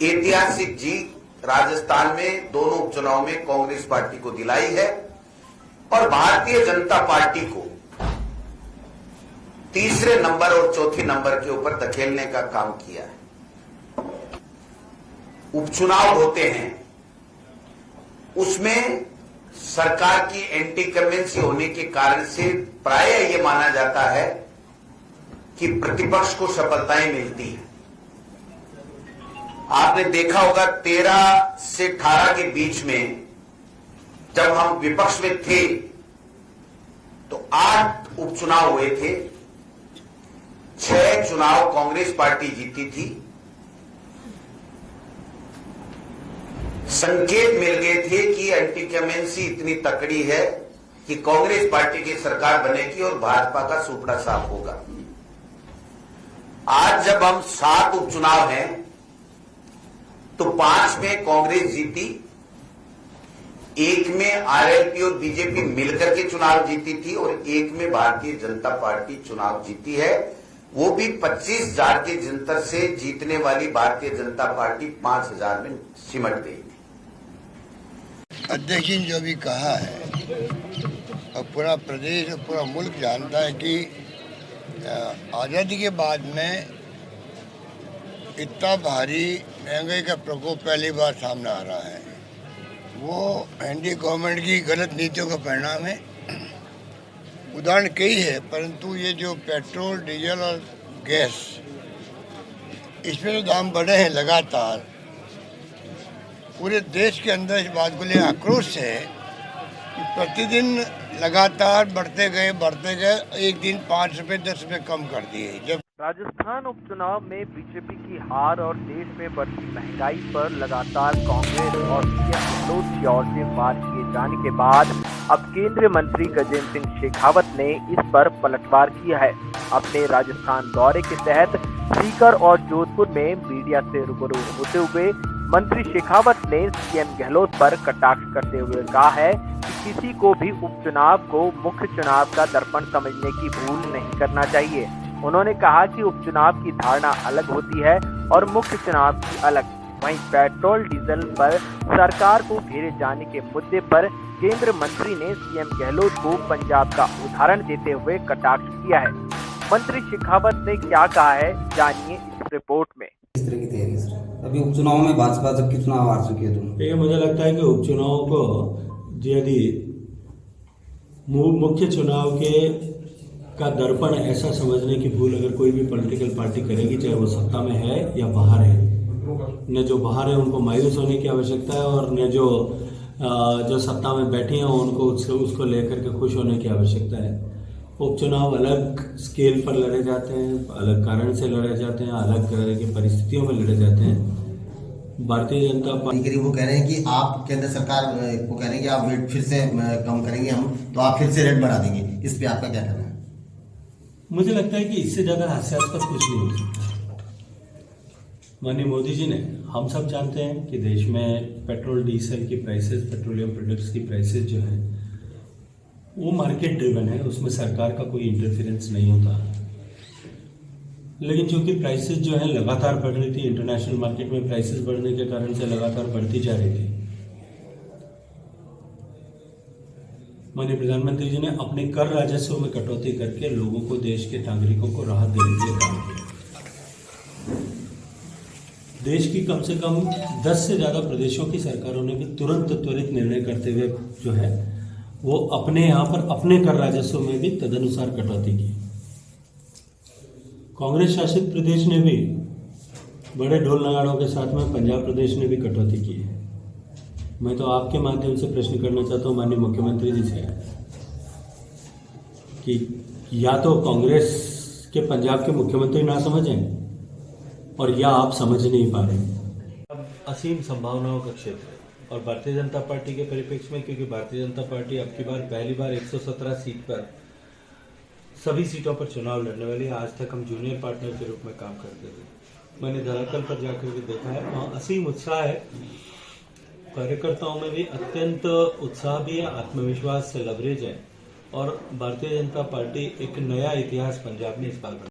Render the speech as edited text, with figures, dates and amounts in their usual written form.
ऐतिहासिक जीत राजस्थान में दोनों उपचुनाव में कांग्रेस पार्टी को दिलाई है और भारतीय जनता पार्टी को तीसरे नंबर और चौथे नंबर के ऊपर धकेलने का काम किया है। उपचुनाव होते हैं, उसमें सरकार की एंटी कमेंसी होने के कारण से प्रायः यह माना जाता है कि प्रतिपक्ष को सफलताएं मिलती हैं। आपने देखा होगा 13 से 18 के बीच में जब हम विपक्ष में थे तो 8 उपचुनाव हुए थे, 6 चुनाव कांग्रेस पार्टी जीती थी। संकेत मिल गए थे कि एंटी कमेंसी इतनी तकड़ी है कि कांग्रेस पार्टी की सरकार बनेगी और भाजपा का सुपड़ा साफ होगा। आज जब हम 7 उपचुनाव हैं तो 5 में कांग्रेस जीती, 1 में आरएलपी और बीजेपी मिलकर के चुनाव जीती थी और 1 में भारतीय जनता पार्टी चुनाव जीती है। वो भी 25,000 के जंतर से जीतने वाली भारतीय जनता पार्टी 5,000 में सिमट गई थी। अध्यक्ष ने जो भी कहा है और पूरा प्रदेश और पूरा मुल्क जानता है कि आज़ादी के बाद में इतना भारी महंगाई का प्रकोप पहली बार सामने आ रहा है। वो एनडीए गवर्नमेंट की गलत नीतियों का परिणाम है। उदाहरण कई है, परंतु ये जो पेट्रोल, डीजल और गैस, इसमें जो दाम बढ़े हैं लगातार, पूरे देश के अंदर इस बात को लेकर आक्रोश है कि प्रतिदिन लगातार बढ़ते गए, एक दिन 5 रुपए 10 रुपए कम कर दिए। जब राजस्थान उपचुनाव में बीजेपी की हार और देश में बढ़ती महंगाई पर लगातार कांग्रेस और सीएम गहलोत की ओर से वार किए जाने के बाद अब केंद्रीय मंत्री गजेंद्र सिंह शेखावत ने इस पर पलटवार किया है। अपने राजस्थान दौरे के तहत सीकर और जोधपुर में मीडिया से रूबरू होते हुए मंत्री शेखावत ने सीएम गहलोत पर कटाक्ष करते हुए कहा है कि किसी को भी उपचुनाव को मुख्य चुनाव का दर्पण समझने की भूल नहीं करना चाहिए। उन्होंने कहा कि उपचुनाव की धारणा अलग होती है और मुख्य चुनाव की अलग। वहीं पेट्रोल डीजल पर सरकार को घेरे जाने के मुद्दे पर केंद्र मंत्री ने सीएम गहलोत को पंजाब का उदाहरण देते हुए कटाक्ष किया है। मंत्री शेखावत ने क्या कहा है, जानिए इस रिपोर्ट में। इस तरह की तैयारी सर, अभी उपचुनाव में भाजपा जबकि चुनाव हार चुकी है। देखिए, मुझे लगता है कि उपचुनाव को यदि मुख्य चुनाव के का दर्पण ऐसा समझने की भूल अगर कोई भी पॉलिटिकल पार्टी करेगी, चाहे वो सत्ता में है या बाहर है, न जो बाहर है उनको मायूस होने की आवश्यकता है और न जो सत्ता में बैठी हैं उनको उसको लेकर के खुश होने की आवश्यकता है। उपचुनाव अलग स्केल पर लड़े जाते हैं, अलग कारण से लड़े जाते हैं, अलग तरह की परिस्थितियों में लड़े जाते हैं। भारतीय जनता पार्टी वो कह रहे हैं कि आप केंद्र सरकार को कह रहे हैं कि आप रेट फिर से कम करेंगे हम, तो आप फिर से रेट बढ़ा देंगे। इस पे आपका क्या कहना है? मुझे लगता है कि इससे ज्यादा हास्यास्पद कुछ नहीं हो सकता। माननीय मोदी जी ने, हम सब जानते हैं कि देश में पेट्रोल डीजल की प्राइसेस, पेट्रोलियम प्रोडक्ट्स की प्राइसेस जो है वो मार्केट ड्रिवन है, उसमें सरकार का कोई इंटरफेरेंस नहीं होता। लेकिन चूंकि प्राइसेस जो है लगातार बढ़ रही थी, इंटरनेशनल मार्केट में प्राइसेस बढ़ने के कारण से लगातार बढ़ती जा रही थी, माननीय प्रधानमंत्री जी ने अपने कर राजस्व में कटौती करके लोगों को, देश के नागरिकों को राहत देने के लिए काम किया। देश की कम से कम 10 से ज्यादा प्रदेशों की सरकारों ने भी तुरंत त्वरित निर्णय करते हुए जो है वो अपने यहाँ पर अपने कर राजस्व में भी तदनुसार कटौती की। कांग्रेस शासित प्रदेश ने भी बड़े ढोल नगाड़ों के साथ में पंजाब प्रदेश ने भी कटौती की है। मैं तो आपके माध्यम से प्रश्न करना चाहता हूं माननीय मुख्यमंत्री जी से कि या तो कांग्रेस के पंजाब के मुख्यमंत्री ना समझें और या आप समझ नहीं पा रहे हैं। अब असीम संभावनाओं का क्षेत्र है और भारतीय जनता पार्टी के परिप्रेक्ष्य में, क्योंकि भारतीय जनता पार्टी अब की बार पहली बार 117 सीट पर सभी सीटों पर चुनाव लड़ने वाली है। आज तक हम जूनियर पार्टनर के रूप में काम करते थे। मैंने धरातल पर जाकर के देखा है, वहाँ असीम उत्साह है। कार्यकर्ताओं में भी अत्यंत उत्साह भी है, आत्मविश्वास से लबरेज है और भारतीय जनता पार्टी एक नया इतिहास पंजाब में इस बार